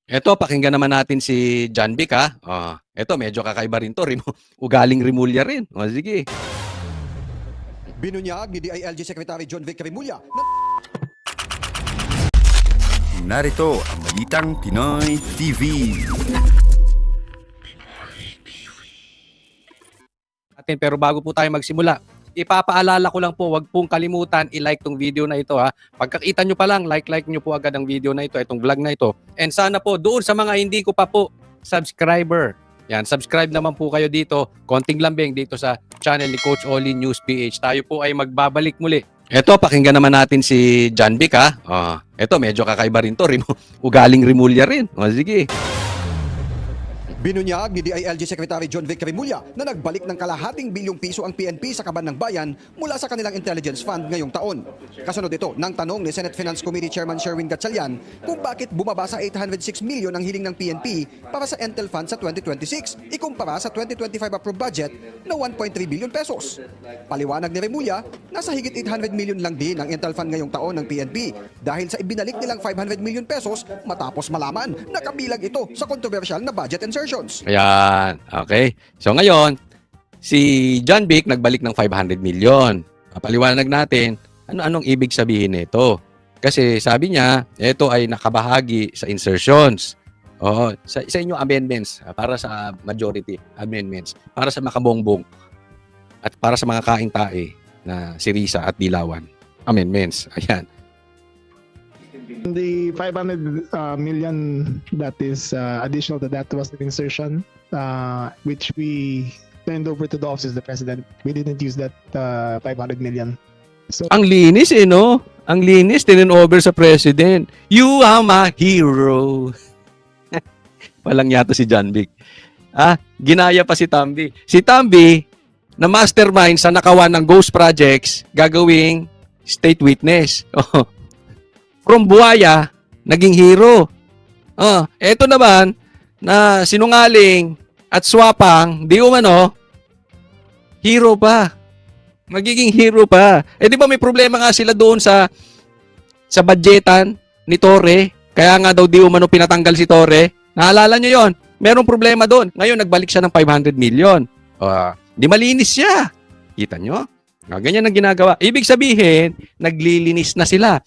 Eto, pakinggan naman natin si John Vic, ha. Eto, medyo kakaiba rin 'to, ugaling Rimulya rin. Sige. Binunyag ni DILG Secretary John Vic Rimulya na Narito ang Balitang Pinoy TV. Pero bago po tayo magsimula, ipapaalala ko lang po, wag pong kalimutan i-like tong video na ito, ha. Pagkakita nyo pa lang, like nyo po agad ang video na ito, itong vlog na ito. And sana po, doon sa mga hindi ko pa po subscriber, yan, subscribe naman po kayo dito, konting lambing dito sa channel ni Coach Oli News PH. Tayo po ay magbabalik muli. Eto, pakinggan naman natin si John Vic, ha. Eto, medyo kakaiba rin 'to, ugaling Rimulya rin. Sige. binunyag ni DILG Secretary John Vic Rimulya na nagbalik ng kalahating bilyong piso ang PNP sa kaban ng bayan mula sa kanilang intelligence fund ngayong taon. Kasunod ito ng tanong ni Senate Finance Committee Chairman Sherwin Gatchalian kung bakit bumaba sa 806 million ang hiling ng PNP para sa Intel Fund sa 2026 ikumpara sa 2025 approved budget na 1.3 billion pesos. Paliwanag ni Rimulya, nasa higit 800 million lang din ang Intel Fund ngayong taon ng PNP dahil sa ibinalik nilang 500 million pesos matapos malaman na kabilang ito sa controversial na budget insertion. Ayan. Okay. So ngayon, si John Vic nagbalik ng 500 million. Paliwanag natin, anong ibig sabihin nito? Kasi sabi niya, ito ay nakabahagi sa insertions. Sa inyong amendments, para sa majority amendments, para sa makabongbong, at para sa mga kaing-tae na si Risa at Dilawan. Amendments. Ayan. The 500 million that is additional to that was the insertion, which we turned over to the office of the president. We didn't use that 500 million. So Ang linis no? Ang linis, over sa president. You are my hero. Walang yato si John Vic. Ginaya pa si Tambi. Si Tambi, na mastermind sa nakawan ng ghost projects, gagawing state witness. From buhaya, naging hero. Eto naman, na sinungaling at swapang, di umano, hero pa. Magiging hero pa. Di ba may problema nga sila doon sa budgetan ni Torre? Kaya nga daw di umano pinatanggal si Torre. Naalala nyo yon? Merong problema doon. Ngayon, nagbalik siya ng 500 million. Di malinis siya. Kita nyo? Ganyan ang ginagawa. Ibig sabihin, naglilinis na sila.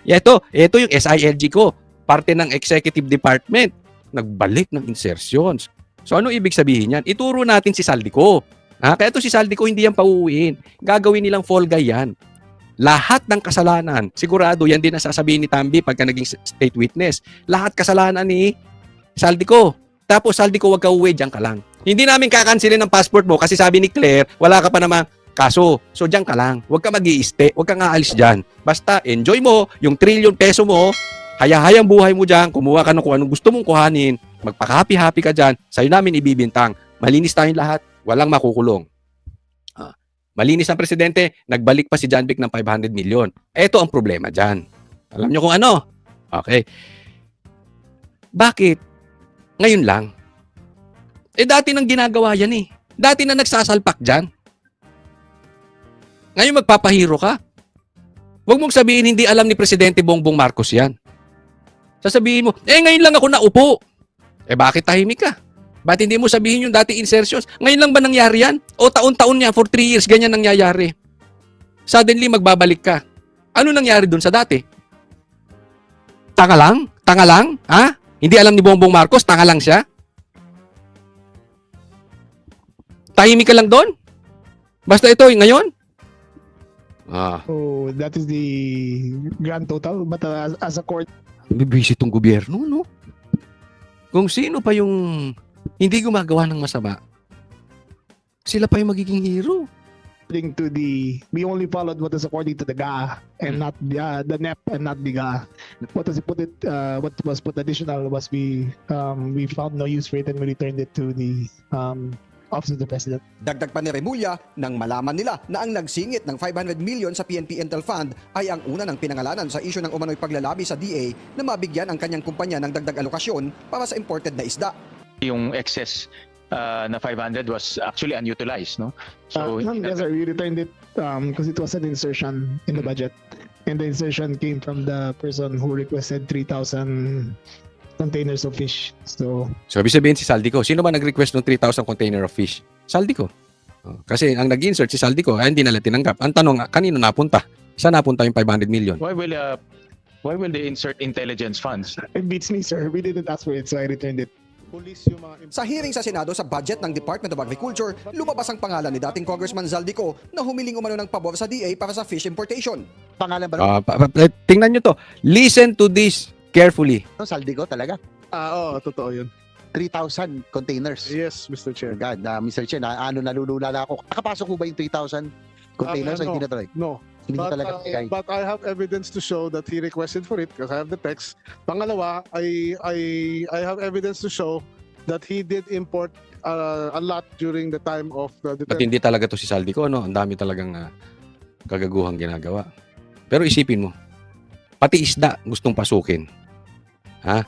Ito yung SILG ko. Parte ng executive department. Nagbalik ng insertions. So, ano ibig sabihin yan? Ituro natin si Saldico. Kaya ito si Saldico, hindi yan pauuwiin. Gagawin nilang fall guy yan. Lahat ng kasalanan, sigurado, yan din ang sasabihin ni Tambi pagka naging state witness. Lahat kasalanan ni Saldico. Tapos, Saldico, wag ka uwi, dyan ka lang. Hindi namin kakansilin ng passport mo kasi sabi ni Claire, wala ka pa namang kaso. So, dyan ka lang. Huwag ka mag-i-stay. Huwag kang aalis dyan. Basta, enjoy mo yung trillion peso mo. Hayahayang buhay mo dyan. Kumuha ka ng kung anong gusto mong kuhanin. Magpaka-happy-happy ka dyan. Sa'yo namin ibibintang. Malinis tayong lahat. Walang makukulong. Malinis ang presidente. Nagbalik pa si John Vic ng 500 million. Ito ang problema dyan. Alam nyo kung ano? Okay. Bakit? Ngayon lang. Dati nang ginagawa yan eh. Dati na nagsasalpak dyan. Ngayon magpapahiro ka. Huwag mong sabihin hindi alam ni Presidente Bongbong Marcos yan. Sasabihin mo, ngayon lang ako naupo. Bakit tahimik ka? Ba't hindi mo sabihin yung dati insertions? Ngayon lang ba nangyari yan? O taon-taon niya, for 3 years, ganyan nangyayari. Suddenly, magbabalik ka. Ano nangyari dun sa dati? Tanga lang? Tanga lang? Hindi alam ni Bongbong Marcos? Tanga lang siya? Tahimik ka lang doon? Basta ito, ngayon? so that is the grand total. But as a court, Bibisi itong gobyerno, no? Kung sino pa yung hindi gumagawa ng masama, sila pa yung magiging hero. according to we only followed what is according to the GA and not the NEP and not the GA. What was put additional was we found no use for it and we returned it to the Office of the President. Dagdag pa ni Rimulya, nang malaman nila na ang nagsingit ng 500 million sa PNP Intel Fund ay ang una ng pinangalanan sa isyu ng umano'y paglalabi sa DA na mabigyan ang kanyang kumpanya ng dagdag alokasyon para sa imported na isda. Yung excess na 500 was actually unutilized, no? Yes, sir. We returned it because it was an insertion in the budget, and the insertion came from the person who requested 3,000 containers of fish. So So, ibig sabihin si Saldico. Sino ba nag-request ng 3,000 container of fish? Saldico. Oh, kasi ang nag-insert si Saldico, ay hindi nila tinanggap. Ang tanong, kanino napunta? Saan napunta yung 500 million? Why will they insert intelligence funds? it beats me, sir. We didn't ask for it, so I returned it. Police yung mga Sa hearing sa Senado sa budget ng Department of Agriculture, lumabas ang pangalan ni dating Congressman Zaldico na humiling umano ng pabor sa DA para sa fish importation. Pangalan ba Tingnan nyo to. Listen to this carefully. ng Saldico talaga? oo, totoo yun. 3,000 containers. Yes, Mr. Chair. God, Mr. Chen, nalulula na ako. Nakapasok ko ba yung 3,000 containers o no. hindi na tuloy? No. Hindi But, talaga. Okay. but I have evidence to show that he requested for it because I have the text. Pangalawa, I have evidence to show that he did import a lot during the time of the At hindi talaga to si Saldico, no? Ang dami talagang kagaguhang ginagawa. Pero isipin mo, pati isda gustong pasukin. Ha?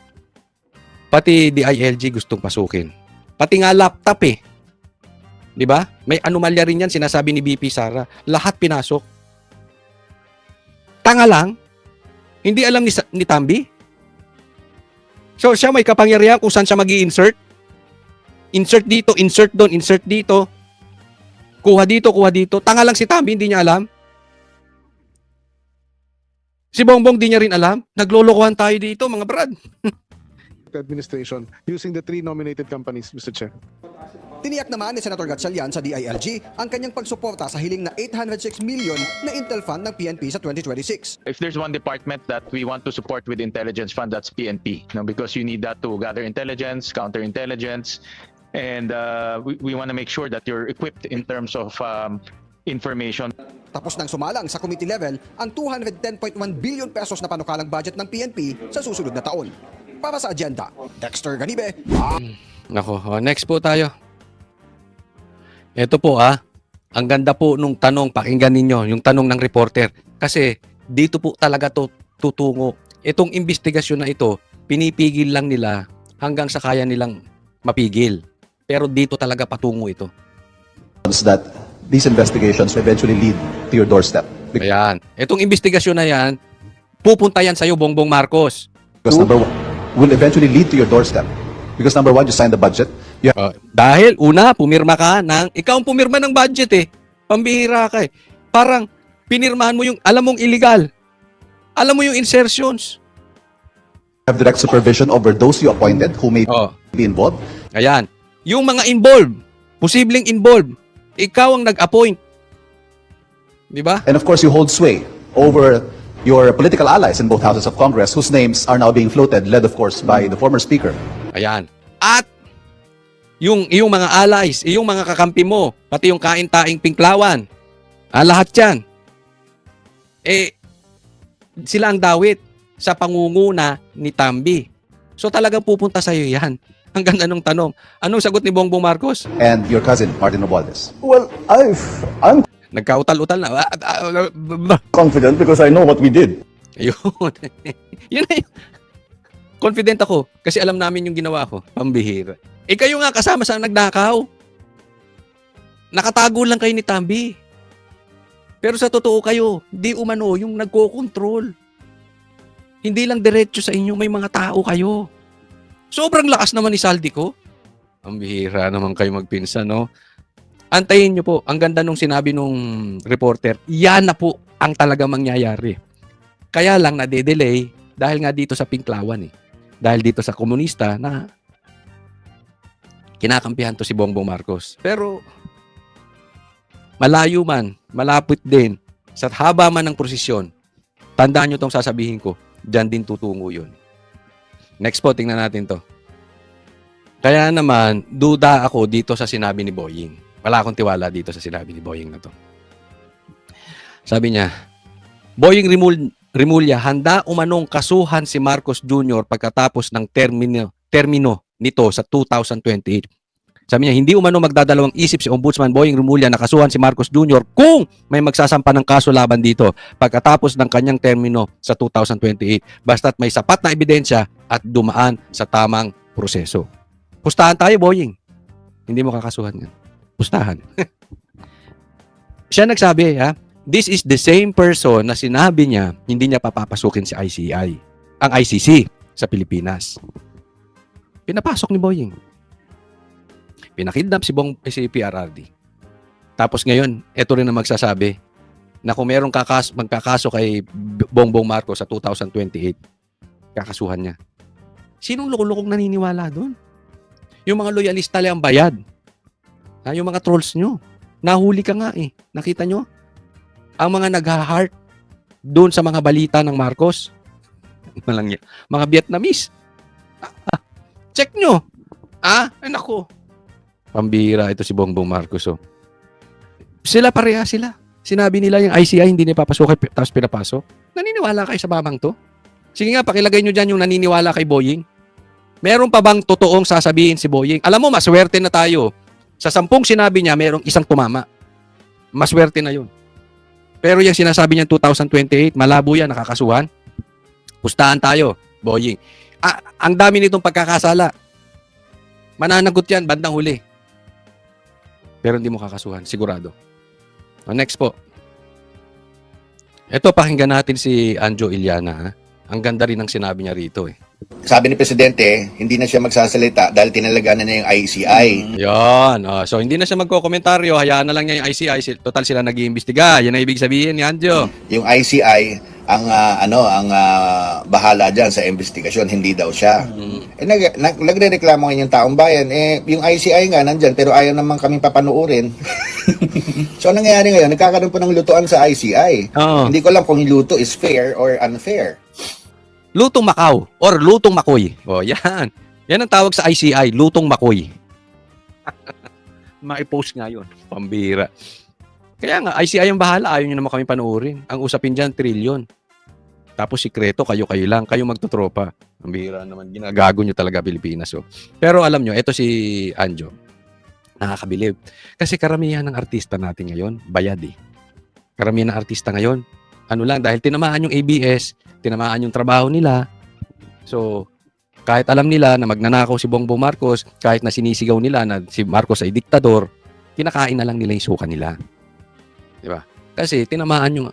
Pati DILG gustong pasukin. Pati nga laptop eh. 'Di ba? May anomalya rin 'yan sinasabi ni BP Sara. Lahat pinasok. Tanga lang. Hindi alam ni Tambi. So siya may kapangyarihan kung saan siya mag-i-insert. Insert dito, insert doon, insert dito. Kuha dito, kuha dito. Tanga lang si Tambi, hindi niya alam. Si Bongbong di niya rin alam. Naglolokohan tayo dito, mga brad. administration using the 3 nominated companies, Mr. Chair. Tiniyak naman ni Senator Gatchalian sa DILG ang kanyang pagsuporta sa hiling na 806 million na Intel Fund ng PNP sa 2026. If there's one department that we want to support with intelligence fund, that's PNP. No, because you need that to gather intelligence, counterintelligence, and we want to make sure that you're equipped in terms of information. Tapos nang sumalang sa committee level ang 210.1 billion pesos na panukalang budget ng PNP sa susunod na taon. Para sa agenda, Dexter Ganibe. Nako, next po tayo. Ito po ang ganda po nung tanong, pakinggan ninyo, yung tanong ng reporter. Kasi dito po talaga to tutungo. Itong investigasyon na ito, pinipigil lang nila hanggang sa kaya nilang mapigil. Pero dito talaga patungo ito. That these investigations eventually lead to your doorstep. Ayan. Itong investigasyon na yan, pupunta yan sa'yo, Bongbong Marcos. Because number one, will eventually lead to your doorstep. Because number one, you signed the budget. You Dahil, una, pumirma ka ng, ikaw ang pumirma ng budget eh. Pambihira ka eh. Parang, pinirmahan mo yung, alam mong illegal. Alam mo yung insertions. have direct supervision over those you appointed who may Oh. be involved. Ayan. Yung mga involved, posibleng involved, ikaw ang nag-appoint. Di ba? And of course, you hold sway over your political allies in both houses of Congress whose names are now being floated, led of course by the former Speaker. Ayan. At yung iyong mga allies, iyong mga kakampi mo, pati yung kain-taing pinklawan, lahat yan, sila ang dawit sa pangunguna ni Tambi. So talagang pupunta sa iyo yan. Ang ganda nung tanong. Anong sagot ni Bongbong Marcos? And your cousin, Martin Romualdez. Well, I'm Nagkautal-utal na. confident because I know what we did. Ayun. Yun na yun. Confident ako kasi alam namin yung ginawa ko. Pambihira. Kayo nga kasama sa nagnakaw. Nakatago lang kayo ni Tambi. Pero sa totoo kayo, di umano yung nagko-control. Hindi lang diretso sa inyo, may mga tao kayo. Sobrang lakas naman ni Saldico. Ang bihira naman kayo magpinsan, no? Antayin nyo po, ang ganda nung sinabi nung reporter, yan na po ang talaga mangyayari. Kaya lang nade-delay dahil nga dito sa Pinklawan eh. Dahil dito sa komunista na kinakampihan to si Bongbong Marcos. Pero malayo man, malapit din, sa haba man ng prosesyon, tandaan nyo tong sasabihin ko, dyan din tutungo yun. Next po, tingnan natin to. Kaya naman, duda ako dito sa sinabi ni Boying. Wala akong tiwala dito sa sinabi ni Boying na to. Sabi niya, Boying Rimulya, handa umanong kasuhan si Marcos Jr. pagkatapos ng termino nito sa 2028. Sabi niya, hindi umano magdadalawang isip si Ombudsman Boying Rimulya na kasuhan si Marcos Jr. kung may magsasampa ng kaso laban dito pagkatapos ng kanyang termino sa 2028. Basta't may sapat na ebidensya at dumaan sa tamang proseso. Pustahan tayo, Boying. Hindi mo kakasuhan yan. Pustahan. Siya nagsabi, this is the same person na sinabi niya hindi niya papapasukin si ICC sa Pilipinas. Pinapasok ni Boying. Pinakidnap si PRRD. Tapos ngayon, ito rin ang magsasabi na kung merong magkakaso kay Bongbong Marcos sa 2028, kakasuhan niya. Sinong loko-lokong naniniwala doon? Yung mga loyalista lang bayad. Yung mga trolls nyo. Nahuli ka nga eh. Nakita nyo? Ang mga nag-heart doon sa mga balita ng Marcos. Mga Vietnamese. Check nyo. Ay nako. Pambira ito si Bongbong Marcos. Oh. Sila pareha sila. Sinabi nila yung ICI hindi nipapasok tapos pinapasok. Naniniwala kayo sa babang to? Sige nga, pakilagay nyo dyan yung naniniwala kay Boying. Meron pa bang totoong sasabihin si Boying? Alam mo, maswerte na tayo. Sa 10 sinabi niya, merong isang tumama. Maswerte na yun. Pero yung sinasabi niya 2028, malabo yan, nakakasuhan. Pustahan tayo, Boying. Ang dami nitong pagkakasala. Mananagot yan, bandang huli. Pero hindi mo kakasuhan, sigurado. Next po. Ito, pakinggan natin si Anjo Iliana. Ha? Ang ganda rin ng sinabi niya rito. Sabi ni Presidente, hindi na siya magsasalita dahil tinalagaan na niya yung ICI. Yan. So, hindi na siya magkokomentaryo. Hayaan na lang niya yung ICI. Total sila nag-iimbestiga. Yan ang ibig sabihin ni Anjo. Yung ICI, ang bahala dyan sa investigasyon, hindi daw siya. Nagre-reklamo ngayon yung taong bayan, yung ICI nga nandyan, pero ayaw naman kaming papanuurin. So, anong nangyayari ngayon? Nagkakaroon po ng lutuan sa ICI. Hindi ko alam kung yung luto is fair or unfair. Lutong Macau or Lutong Makoy. Yan. Yan ang tawag sa ICI, Lutong Makoy. Ma-post nga yun. Pambira. Kaya nga, ICI ang bahala. Ayaw nyo naman kami panuorin. Ang usapin dyan, trilyon. Tapos sikreto, kayo lang. Kayo magtutropa. Ang bihira naman. Ginagago nyo talaga Pilipinas. Oh. Pero alam nyo, ito si Anjo. Nakakabilib. Kasi karamihan ng artista natin ngayon, bayad eh. Karamihan ng artista ngayon, dahil tinamaan yung ABS, tinamaan yung trabaho nila. So, kahit alam nila na magnanakaw si Bongbong Marcos, kahit na sinisigaw nila na si Marcos ay diktador, kinakain na lang nila yung suka nila. Diba? Kasi tinamaan yung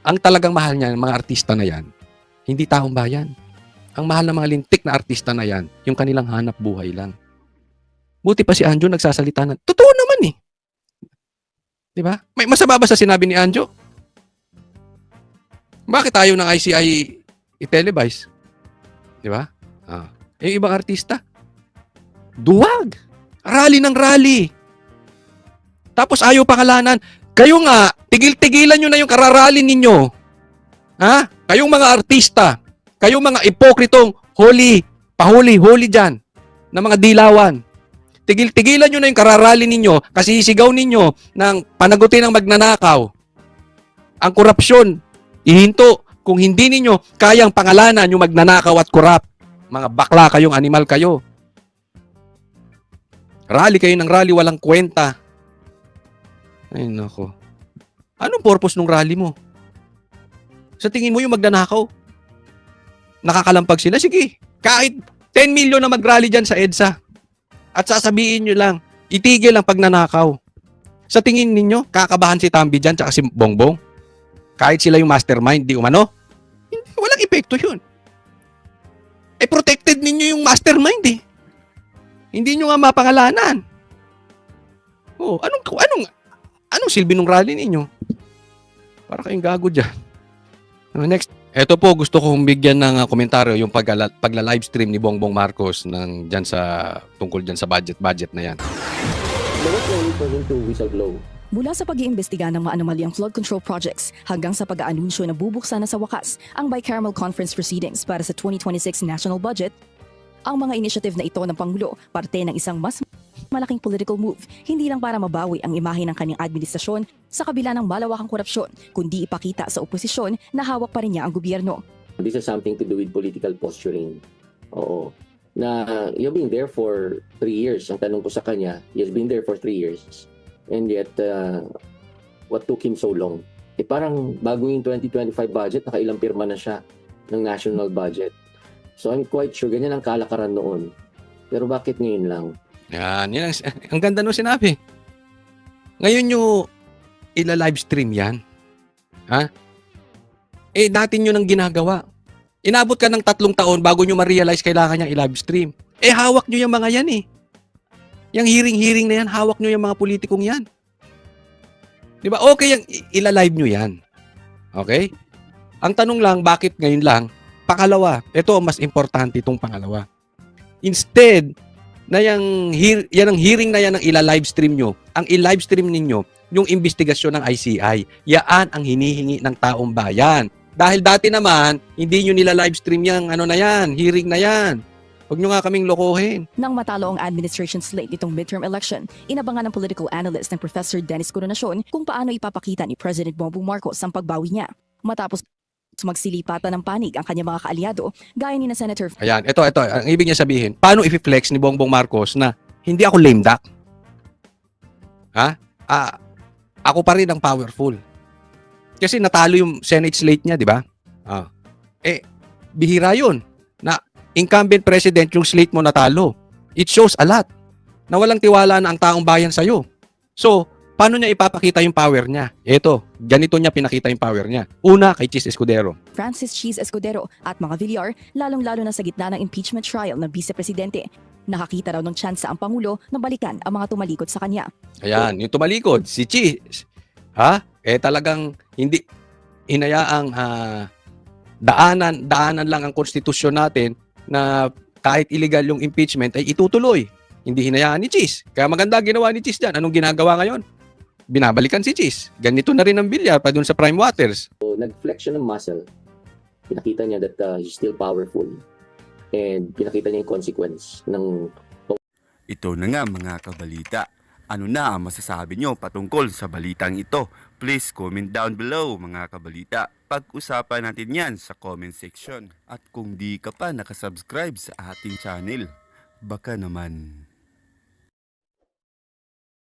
ang talagang mahal niya, mga artista na yan, hindi taong bayan. Ang mahal ng mga lintik na artista na yan, yung kanilang hanap buhay lang. Buti pa si Anjo nagsasalita na, totoo naman eh. Diba? May masama ba sa sinabi ni Anjo? Bakit ayaw ng ICI i-televise? Diba? Yung ibang artista, duwag. Rally ng rally. Tapos ayaw pangalanan. Kayo nga, tigil-tigilan nyo na yung kararali ninyo. Kayong mga artista, kayong mga ipokritong huli dyan, na mga dilawan. Tigil-tigilan nyo na yung kararali ninyo kasi isigaw ninyo ng panagutin ng magnanakaw. Ang korupsyon, ihinto. Kung hindi ninyo kayang pangalanan yung magnanakaw at korap, mga bakla kayong animal kayo. Rally kayo ng rally, walang kwenta. Ay, nako. Anong purpose ng rally mo? Sa tingin mo yung magnanakaw? Nakakalampag sila? Sige, kahit 10 million na mag-rally dyan sa EDSA at sasabihin nyo lang, itigil ang pagnanakaw. Sa tingin ninyo, kakabahan si Tambi dyan tsaka si Bongbong? Kahit sila yung mastermind, di umano? Walang epekto yun. Protected ninyo yung mastermind eh. Hindi nyo nga mapangalanan. Anong silbi ng rally ninyo? Para kayong gago dyan. Next. Ito po, gusto kong bigyan ng komentaryo yung pagla-livestream ni Bongbong Marcos tungkol dyan sa budget na yan. Mula sa pag-iimbestiga ng maanomaliang flood control projects hanggang sa pag-aanunsyo na bubuksan na sa wakas ang bicameral conference proceedings para sa 2026 national budget, ang mga initiative na ito ng Pangulo parte ng isang mas malaking political move, hindi lang para mabawi ang imahe ng kanyang administrasyon sa kabila ng malawakang korupsyon, kundi ipakita sa oposisyon na hawak pa rin niya ang gobyerno. This has something to do with political posturing. Oo. Na you've been there for 3 years. Ang tanong ko sa kanya, he has been there for 3 years. And yet, what took him so long? Parang bago yung 2025 budget, nakailang pirma na siya ng national budget. So I'm quite sure, ganyan ang kalakaran noon. Pero bakit ngayon lang? Yan ang ganda nung sinabi. Ngayon nyo ila-livestream yan. Dati nyo nang ginagawa. Inabot ka ng 3 taon bago nyo ma-realize kailangan niyang i-livestream. Eh, hawak nyo yung mga yan eh. Yung hearing na yan, hawak nyo yung mga politikong yan. Di ba? Okay, yung ilalive nyo yan. Okay? Ang tanong lang, bakit ngayon lang? Pangalawa, ito ang mas importante itong pangalawa. Instead, na yan ang hearing na yan ang ila-live stream nyo, ang i-live stream ninyo, yung investigasyon ng ICI, yaan ang hinihingi ng taong bayan. Dahil dati naman, hindi nyo nila live stream yung ano na yan, hearing na yan. Huwag nyo nga kaming lokohin. Nang matalo ang administration slate nitong midterm election, inabangan ng political analyst ng Professor Dennis Coronacion kung paano ipapakita ni President Bongbong Marcos ang pagbawi niya. Matapos magsilipatan ng panig ang kanyang mga kaalyado, gaya ni na Senator Ayan, ito. Ang ibig niya sabihin, paano i-flex ni Bongbong Marcos na hindi ako lame duck? Ha? Ako pa rin ang powerful. Kasi natalo yung Senate slate niya, di ba? Bihira yun. Na incumbent president yung slate mo natalo. It shows a lot na walang tiwala na ang taong bayan sa'yo. So, paano niya ipapakita yung power niya? Ito, ganito niya pinakita yung power niya. Una, kay Chis Escudero. Francis Cheese Escudero at mga Villar, lalong-lalo na sa gitna ng impeachment trial ng vice-presidente. Nakakita raw ng tsansa ang Pangulo na balikan ang mga tumalikod sa kanya. Ayan, yung tumalikod, si Chis. Talagang hindi hinayaang daanan lang ang konstitusyon natin na kahit illegal yung impeachment ay itutuloy. Hindi hinayaan ni Chis. Kaya maganda ginawa ni Chis dyan. Anong ginagawa ngayon? Binabalikan si Chis. Ganito na rin ang Villar pa dun sa Prime Waters. So, nag-flex siya ng muscle. Pinakita niya that he's still powerful. And pinakita niya yung consequence ng... Ito na nga mga kabalita. Ano na ang masasabi nyo patungkol sa balitang ito? Please comment down below mga kabalita. Pag-usapan natin yan sa comment section. At kung di ka pa nakasubscribe sa ating channel, baka naman